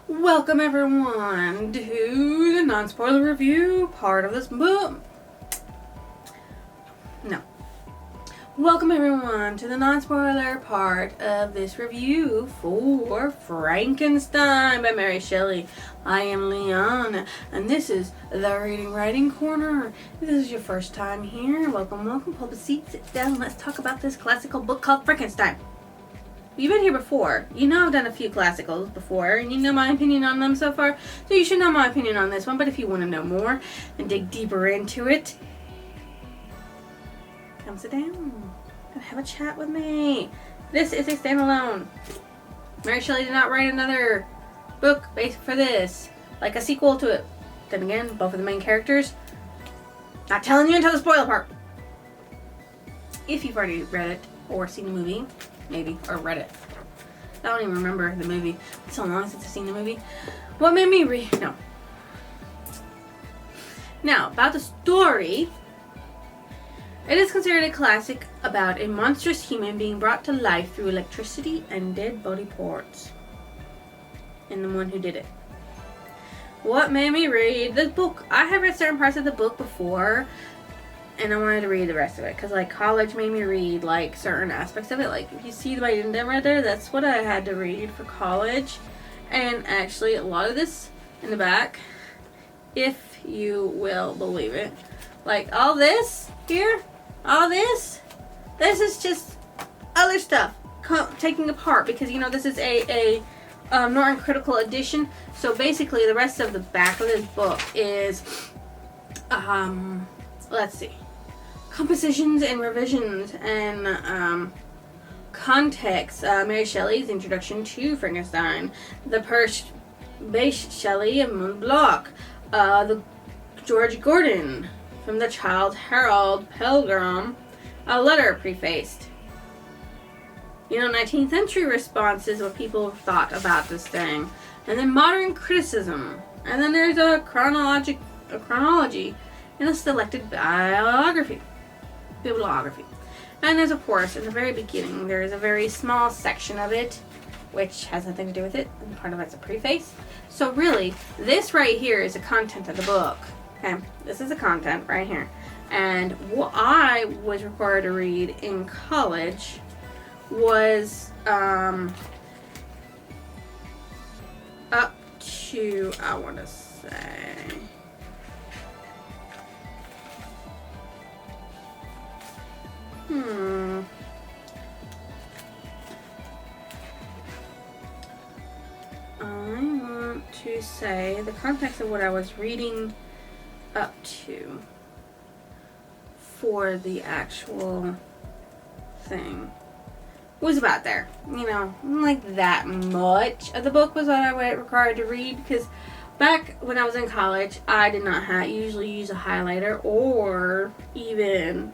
Welcome everyone to the non-spoiler review part of this book. Welcome everyone to the non-spoiler part of this review for Frankenstein by Mary Shelley. I am Leon, and this is the Reading Writing Corner. If this is your first time here, welcome. Pull the seat, sit down, let's talk about this classical book called Frankenstein. You've been here before. You know I've done a few classicals before, and you know my opinion on them so far, so you should know my opinion on this one. But if you want to know more and dig deeper into it, come sit down and have a chat with me. This is a standalone. Mary Shelley did not write another book based for this, like a sequel to it. Then again, both of the main characters. Not telling you until the spoiler part. If you've already read it or seen the movie, maybe, or read it. I don't even remember the movie. It's so long since I've seen the movie. What made me read? No. Now, about the story. It is considered a classic about a monstrous human being brought to life through electricity and dead body parts. And the one who did it. What made me read this book? I have read certain parts of the book before, and I wanted to read the rest of it because, like, college made me read, like, certain aspects of it. Like, if you see my indent right there, that's what I had to read for college. And actually, a lot of this in the back, if you will believe it, like, all this here, all this is just other stuff taking apart because, you know, this is a Norton Critical Edition. So basically, the rest of the back of this book is, let's see, compositions and revisions and context. Mary Shelley's introduction to Frankenstein, the Perche Shelley of Mont Blanc, the George Gordon from the Childe Harold Pilgrim, a letter prefaced. You know, 19th century responses, what people thought about this thing, and then modern criticism, and then there's a chronology, and a selected bibliography. And there's, of course, in the very beginning, there is a very small section of it, which has nothing to do with it, and part of it's a preface. So really, this right here is the content of the book. Okay, this is the content right here. And what I was required to read in college was up to, I want to say, I want to say the context of what I was reading up to for the actual thing was about there. You know, like that much of the book was what I was required to read, because back when I was in college, I did not usually use a highlighter or even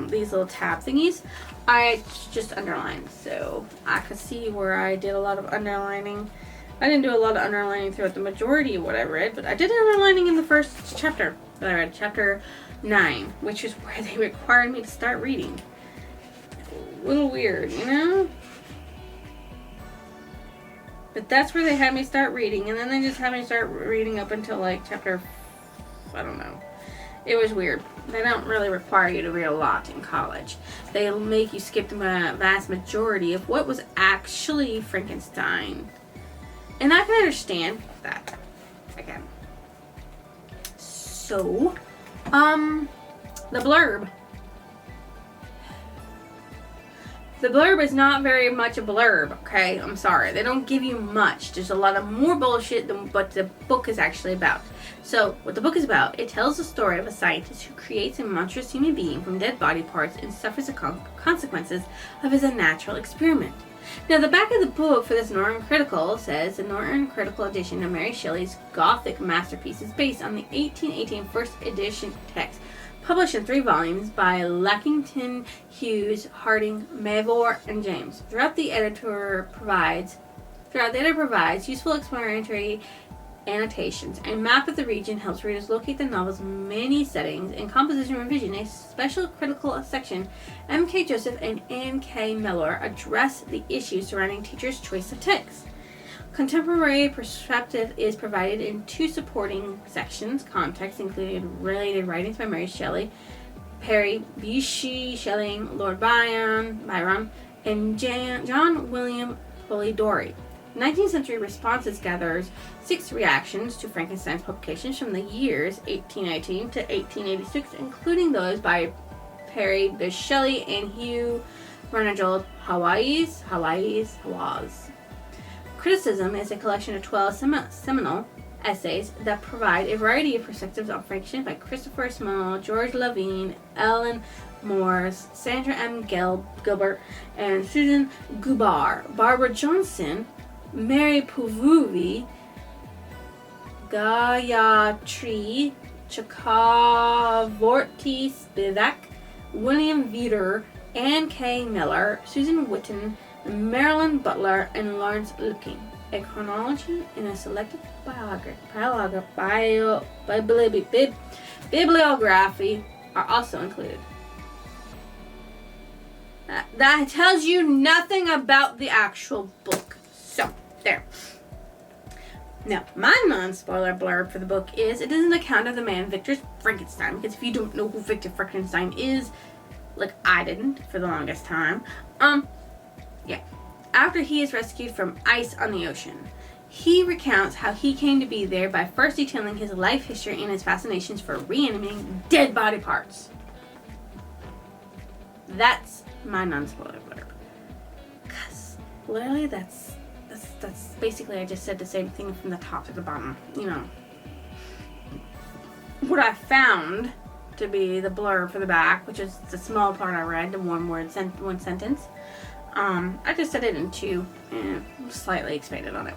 these little tab thingies. I just underlined, so I could see where I did a lot of underlining. I didn't do a lot of underlining throughout the majority of what I read, but I did underlining in the first chapter that I read, chapter 9, which is where they required me to start reading. A little weird, you know? But that's where they had me start reading, and then they just had me start reading up until, like, chapter, I don't know. It was weird. They don't really require you to read a lot in college. They'll make you skip the vast majority of what was actually Frankenstein. And I can understand that, again. So, the blurb. The blurb is not very much a blurb, okay? I'm sorry. They don't give you much. There's a lot of more bullshit than what the book is actually about. So, what the book is about, it tells the story of a scientist who creates a monstrous human being from dead body parts and suffers the consequences of his unnatural experiment. Now, the back of the book for this Norton Critical says the Norton Critical Edition of Mary Shelley's Gothic masterpiece is based on the 1818 first edition text, published in 3 volumes by Lackington, Hughes, Harding, Mavor, and James. Throughout the editor provides useful explanatory annotations. A map of the region helps readers locate the novel's many settings. In Composition Revision, a special critical section, M.K. Joseph and N.K. Miller address the issues surrounding teachers' choice of text. Contemporary perspective is provided in 2 supporting sections. Context, including related writings by Mary Shelley, Perry Bysshe Shelley, Lord Byron, and John William Polidori. 19th century responses gathers 6 reactions to Frankenstein's publications from the years 1819 to 1886, including those by Perry Bysshe Shelley and Hugh Renold Hawes. Criticism is a collection of 12 seminal essays that provide a variety of perspectives on Frankenstein by Christopher Small, George Levine, Ellen Morris, Sandra M. Gilbert, and Susan Gubar. Barbara Johnson, Mary Puvuvi, Gayatri Chakravorty Spivak, William Veeder, Ann K. Miller, Susan Witten, Marilyn Butler, and Lawrence Looking. A chronology and a selected bibliography are also included. That tells you nothing about the actual book. So, there. Now, my non-spoiler blurb for the book is, it is an account of the man Victor Frankenstein, because if you don't know who Victor Frankenstein is, like I didn't for the longest time, yeah. After he is rescued from ice on the ocean, he recounts how he came to be there by first detailing his life history and his fascinations for reanimating dead body parts. That's my non-spoiler blurb. Because literally that's basically, I just said the same thing from the top to the bottom. You know, what I found to be the blurb for the back, which is the small part I read, the one sentence. I just said it in 2 and slightly expanded on it.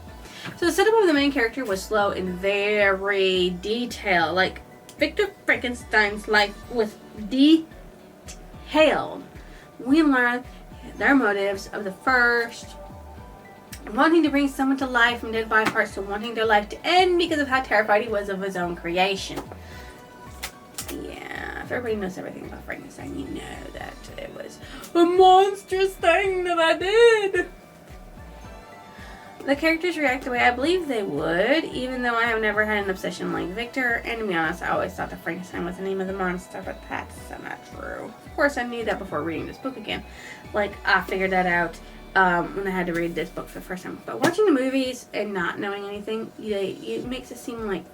So the setup of the main character was slow and very detailed. Like, Victor Frankenstein's life was detailed. We learn their motives of the first, wanting to bring someone to life from dead body parts, to wanting their life to end because of how terrified he was of his own creation. Yeah, if everybody knows everything about Frankenstein, you know that it was a monstrous thing that I did. The characters react the way I believe they would, even though I have never had an obsession like Victor. And to be honest, I always thought that Frankenstein was the name of the monster, but that's not true. Of course, I knew that before reading this book again. Like, I figured that out when I had to read this book for the first time. But watching the movies and not knowing anything, it makes it seem like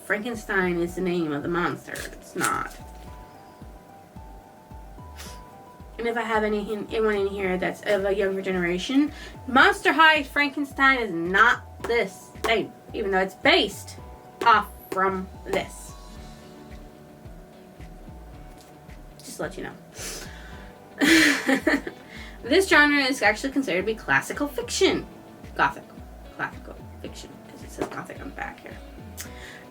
Frankenstein is the name of the monster. It's not. And if I have anyone in here that's of a younger generation, Monster High Frankenstein is not this thing, even though it's based off from this. Just to let you know. This genre is actually considered to be classical fiction. Classical fiction, because it says Gothic on the back here.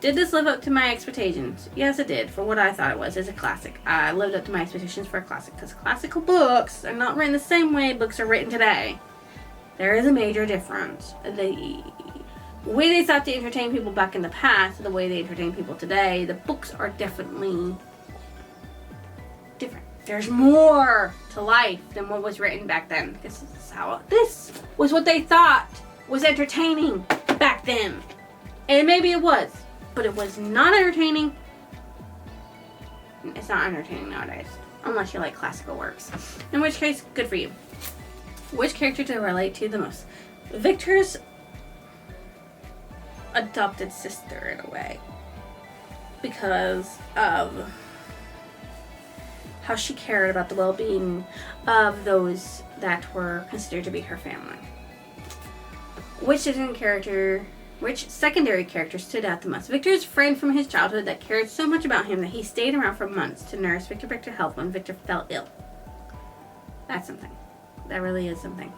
Did this live up to my expectations? Yes, it did. For what I thought it was as a classic. I lived up to my expectations for a classic, because classical books are not written the same way books are written today. There is a major difference. The way they sought to entertain people back in the past, the way they entertain people today, the books are definitely different. There's more to life than what was written back then. This was what they thought was entertaining back then. And maybe it was, but it was not entertaining. It's not entertaining nowadays, unless you like classical works. In which case, good for you. Which character do I relate to the most? Victor's adopted sister, in a way, because of how she cared about the well-being of those that were considered to be her family. Which secondary character stood out the most? Victor's friend from his childhood that cared so much about him that he stayed around for months to nurse Victor back to health when Victor fell ill. That's something. That really is something.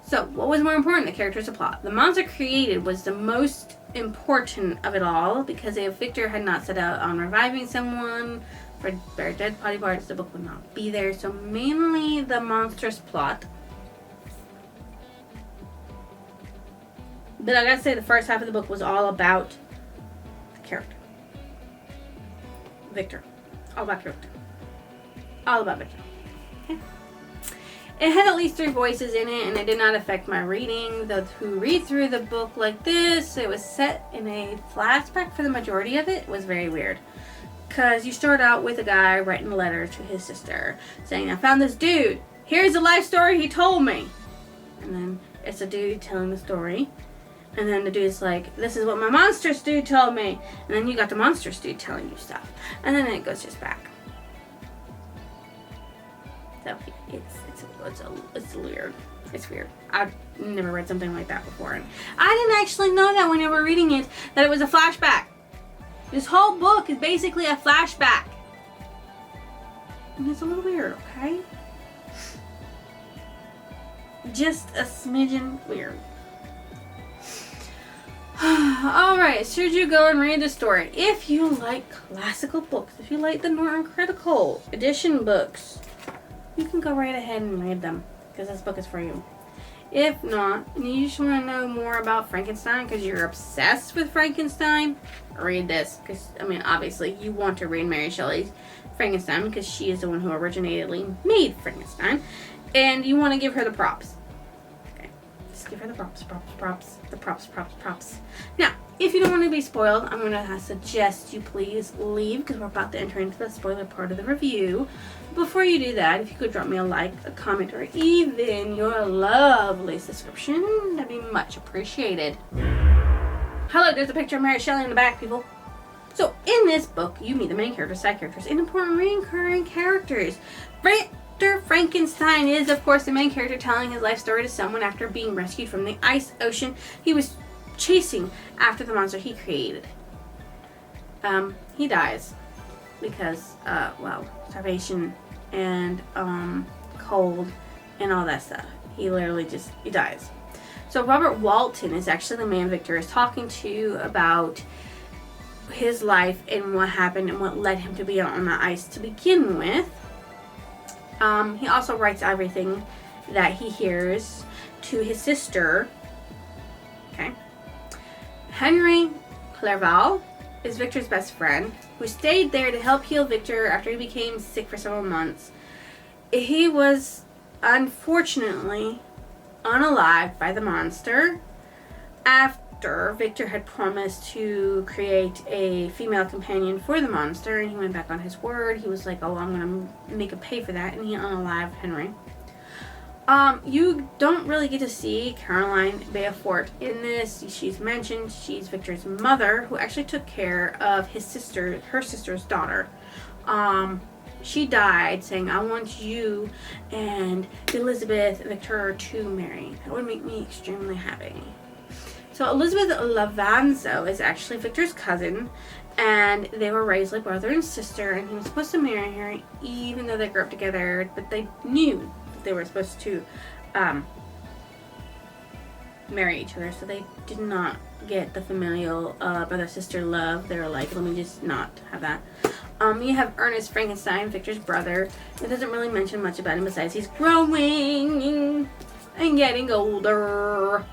So, what was more important, the characters or plot? The monster created was the most important of it all, because if Victor had not set out on reviving someone for their dead body parts, the book would not be there. So mainly the monstrous plot. But I gotta say, the first half of the book was all about the character. Victor. All about character. All about Victor. Okay? It had at least 3 voices in it, and it did not affect my reading. Those who read through the book like this, it was set in a flashback for the majority of it. It was very weird. Because you start out with a guy writing a letter to his sister saying, I found this dude. Here's the life story he told me. And then it's a dude telling the story. And then the dude's like, this is what my monstrous dude told me. And then you got the monstrous dude telling you stuff. And then it goes just back. So it's weird. It's weird. I've never read something like that before. And I didn't actually know that when you were reading it, that it was a flashback. This whole book is basically a flashback. And it's a little weird, okay? Just a smidgen weird. Alright, should you go and read the story? If you like classical books, if you like the Norton Critical Edition books, you can go right ahead and read them, because this book is for you. If not, and you just want to know more about Frankenstein because you're obsessed with Frankenstein, read this. Because, I mean, obviously, you want to read Mary Shelley's Frankenstein because she is the one who originally made Frankenstein. And you want to give her the props. Okay, just give her the props. Now, if you don't want to be spoiled, I'm going to suggest you please leave because we're about to enter into the spoiler part of the review. Before you do that, if you could drop me a like, a comment, or even your lovely subscription, that'd be much appreciated. Hello, there's a picture of Mary Shelley in the back, people. So, in this book, you meet the main characters, side characters, and important recurring characters. Victor Frankenstein is, of course, the main character telling his life story to someone after being rescued from the ice ocean he was chasing after the monster he created. He dies because, starvation and cold and all that stuff. He literally he dies. So Robert Walton is actually the man Victor is talking to about his life and what happened and what led him to be out on the ice to begin with. He also writes everything that he hears to his sister. Okay. Henry Clerval is Victor's best friend, who stayed there to help heal Victor after he became sick for several months. He was unfortunately unalived by the monster after Victor had promised to create a female companion for the monster, and he went back on his word. He was like, oh, I'm going to make him pay for that, and he unalived Henry. You don't really get to see Caroline Beaufort in this. She's mentioned. She's Victor's mother, who actually took care of her sister's daughter. She died saying, I want you and Elizabeth Victor to marry. That would make me extremely happy. So Elizabeth Lavanzo is actually Victor's cousin, and they were raised like brother and sister, and he was supposed to marry her even though they grew up together, but they knew they were supposed to marry each other, so they did not get the familial brother-sister love. They were like, let me just not have that. You have Ernest Frankenstein, Victor's brother. It doesn't really mention much about him besides he's growing and getting older.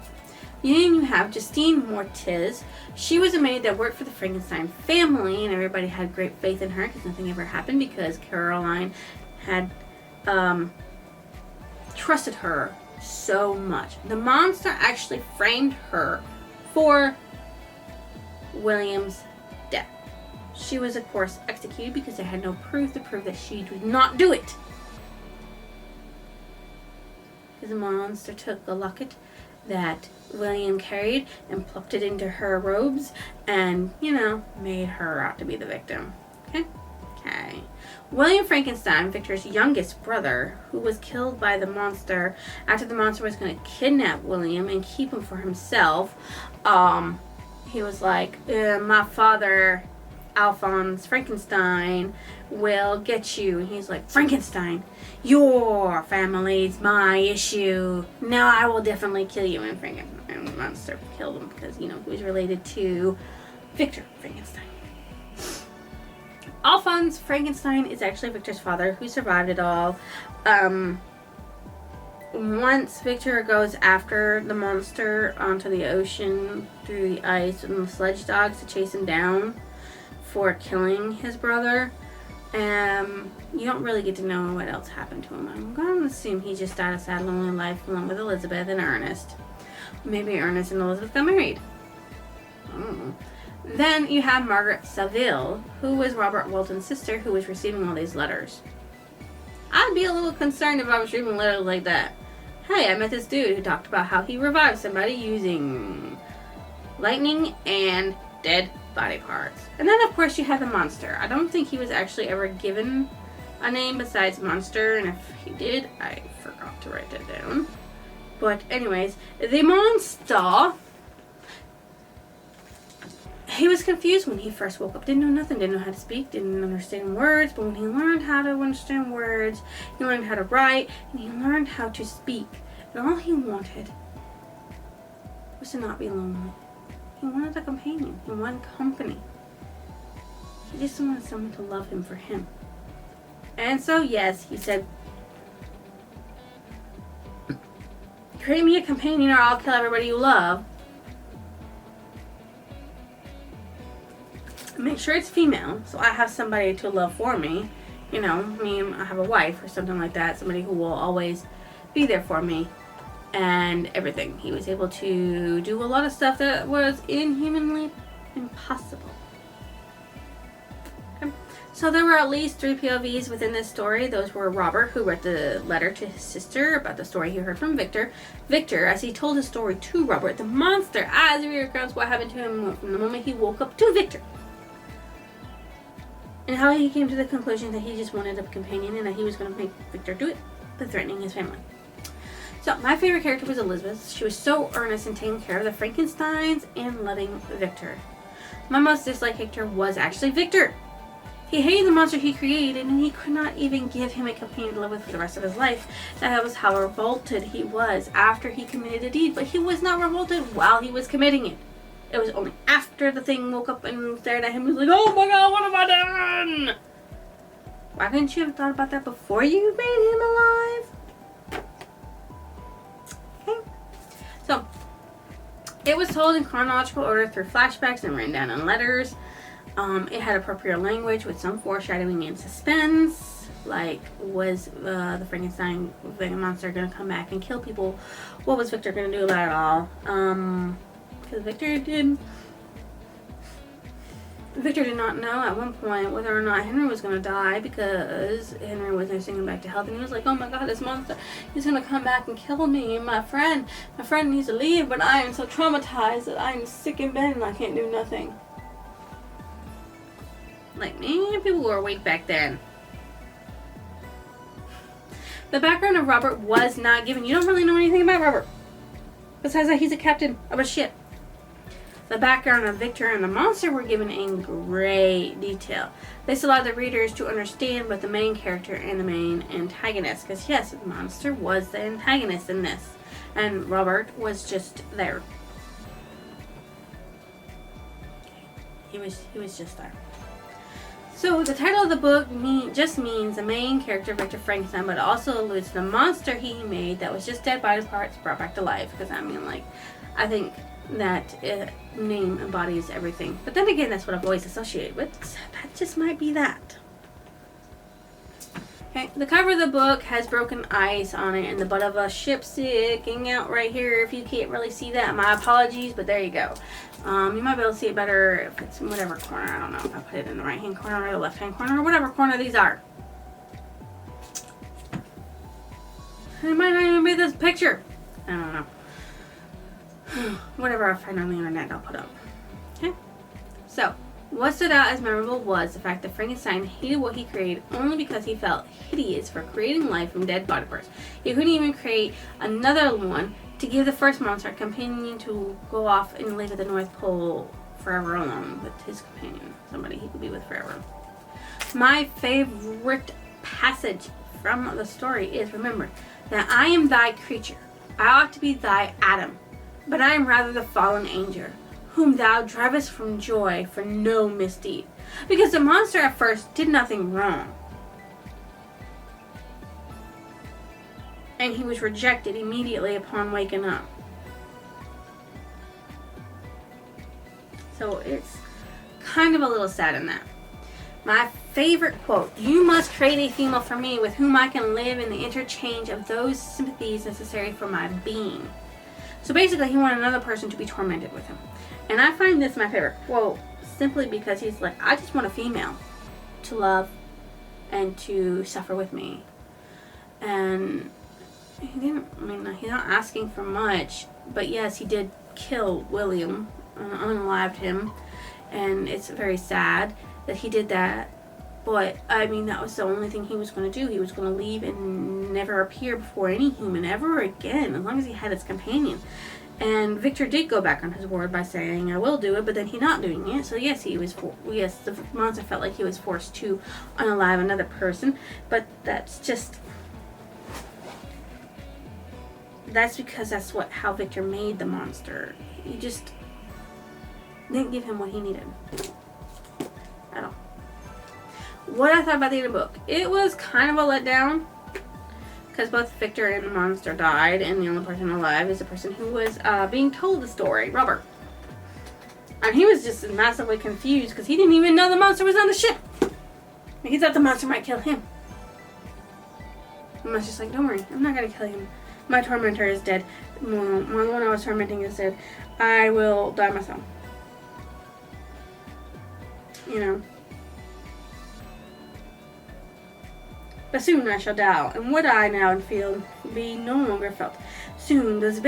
Then you have Justine Mortiz. She was a maid that worked for the Frankenstein family, and everybody had great faith in her because nothing ever happened because Caroline had trusted her so much. The monster actually framed her for William's death. She was, of course, executed because they had no proof to prove that she did not do it. Because the monster took the locket that William carried and plucked it into her robes and, made her out to be the victim. Okay? William Frankenstein, Victor's youngest brother, who was killed by the monster after the monster was going to kidnap William and keep him for himself. He was like, my father, Alphonse Frankenstein, will get you. And he's like, Frankenstein, your family's my issue. Now I will definitely kill you. And the monster killed him because, he was related to Victor Frankenstein. Alphonse Frankenstein is actually Victor's father who survived it all. Once Victor goes after the monster onto the ocean through the ice and the sledge dogs to chase him down for killing his brother, You don't really get to know what else happened to him. I'm going to assume he just died a sad, lonely life along with Elizabeth and Ernest. Maybe Ernest and Elizabeth got married. I don't know. Then you have Margaret Saville, who was Robert Walton's sister, who was receiving all these letters. I'd be a little concerned if I was receiving letters like that. Hey, I met this dude who talked about how he revived somebody using lightning and dead body parts. And then, of course, you have the monster. I don't think he was actually ever given a name besides Monster, and if he did, I forgot to write that down. But anyways, the monster, he was confused when he first woke up. Didn't know nothing, didn't know how to speak, didn't understand words, but when he learned how to understand words, he learned how to write, and he learned how to speak. And all he wanted was to not be lonely. He wanted a companion. He wanted company. He just wanted someone to love him for him. And so, yes, he said, create me a companion or I'll kill everybody you love. Make sure it's female, so I have somebody to love for me. You know, I have a wife or something like that. Somebody who will always be there for me. And everything. He was able to do a lot of stuff that was inhumanly impossible. Okay. So there were at least 3 POVs within this story. Those were Robert, who wrote the letter to his sister about the story he heard from Victor. Victor, as he told his story to Robert. The monster, as he recounts what happened to him from the moment he woke up to Victor. And how he came to the conclusion that he just wanted a companion and that he was going to make Victor do it, but threatening his family. So, my favorite character was Elizabeth. She was so earnest in taking care of the Frankensteins and loving Victor. My most disliked character was actually Victor. He hated the monster he created, and he could not even give him a companion to live with for the rest of his life. That was how revolted he was after he committed the deed, but he was not revolted while he was committing it. It was only after the thing woke up and stared at him and was like, oh my god, what have I done? Why couldn't you have thought about that before you made him alive? So, it was told in chronological order through flashbacks and written down in letters. It had appropriate language with some foreshadowing and suspense. Like, was the Frankenstein monster going to come back and kill people? What was Victor going to do about it all? Because Victor did not know at one point whether or not Henry was going to die, because Henry was nursing him back to health, and he was like, oh my god, this monster, he's going to come back and kill me and my friend needs to leave, but I am so traumatized that I am sick in bed and I can't do nothing. Like, man, people were awake back then. The background of Robert was not given. You don't really know anything about Robert, besides that he's a captain of a ship. The background of Victor and the monster were given in great detail. This allowed the readers to understand both the main character and the main antagonist. Because yes, the monster was the antagonist in this, and Robert was just there. He was just there. So the title of the book just means the main character, Victor Frankenstein, but it also alludes to the monster he made that was just dead body parts brought back to life. Because I think that name embodies everything. But then again, that's what I've always associated with. So that just might be that. Okay, the cover of the book has broken ice on it and the butt of a ship sticking out right here. If you can't really see that, my apologies, but there you go. You might be able to see it better if it's in whatever corner. I don't know if I put it in the right hand corner or the left hand corner or whatever corner these are. It might not even be this picture. I don't know. Whatever I find on the internet, I'll put up. Okay? So, what stood out as memorable was the fact that Frankenstein hated what he created only because he felt hideous for creating life from dead body parts. He couldn't even create another one to give the first monster a companion to go off and live at the North Pole forever alone with his companion. Somebody he could be with forever. My favorite passage from the story is, remember, that I am thy creature. I ought to be thy Adam. But I am rather the fallen angel, whom thou drivest from joy for no misdeed. Because the monster at first did nothing wrong. And he was rejected immediately upon waking up. So it's kind of a little sad in that. My favorite quote: "You must create a female for me with whom I can live in the interchange of those sympathies necessary for my being." So basically, he wanted another person to be tormented with him. And I find this my favorite quote simply because he's like, I just want a female to love and to suffer with me. And he's not asking for much, but yes, he did kill William and unalived him. And it's very sad that he did that. But, I mean, that was the only thing he was going to do. He was going to leave and never appear before any human ever again, as long as he had his companion. And Victor did go back on his word by saying, I will do it, but then he not doing it. So, yes, the monster felt like he was forced to unalive another person. But that's because that's how Victor made the monster. He just didn't give him what he needed at all. What I thought about the end of the book, it was kind of a letdown because both Victor and the monster died, and the only person alive is the person who was being told the story, Robert. And he was just massively confused because he didn't even know the monster was on the ship. He thought the monster might kill him. And I was just like, don't worry, I'm not going to kill him. My tormentor is dead. The one I was tormenting is dead. I will die myself. You know. But soon I shall die, and what I now feel be no longer felt. Soon these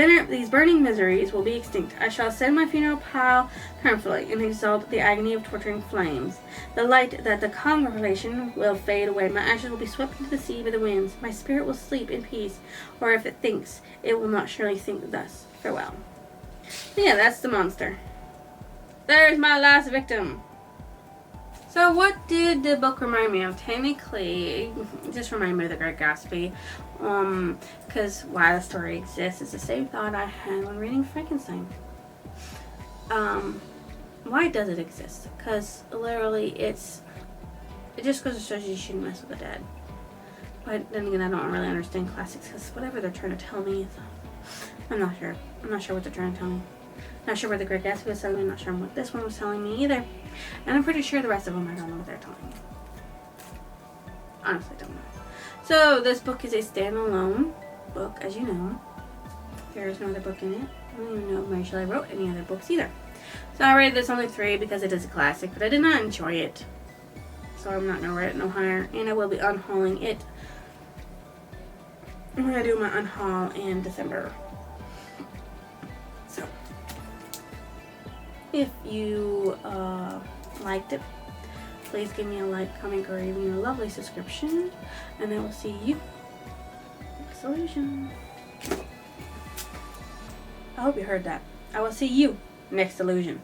burning miseries will be extinct. I shall ascend my funeral pile triumphantly and exalt the agony of torturing flames. The light that the congregation will fade away. My ashes will be swept into the sea by the winds. My spirit will sleep in peace, or if it thinks, it will not surely think thus. Farewell. Yeah, that's the monster. There's my last victim. So what did the book remind me of? Technically, it just reminded me of The Great Gatsby. Because why the story exists is the same thought I had when reading Frankenstein. Why does it exist? Because literally it just goes to show you shouldn't mess with the dead. But then again, I don't really understand classics because whatever they're trying to tell me is, I'm not sure. I'm not sure what they're trying to tell me. Not sure what The Great Gatsby was telling me. Not sure what this one was telling me either. And I'm pretty sure the rest of them I don't know what they're telling me. Honestly, don't know. So this book is a standalone book, as you know. There is no other book in it. I don't even know if Mary Shelley wrote any other books either. So I rated this only 3 because it is a classic, but I did not enjoy it. So I'm not going to rate it no higher. And I will be unhauling it. I'm going to do my unhaul in December. So, if you liked it, please give me a like, comment, or even a lovely subscription. And I will see you next illusion. I hope you heard that. I will see you next illusion.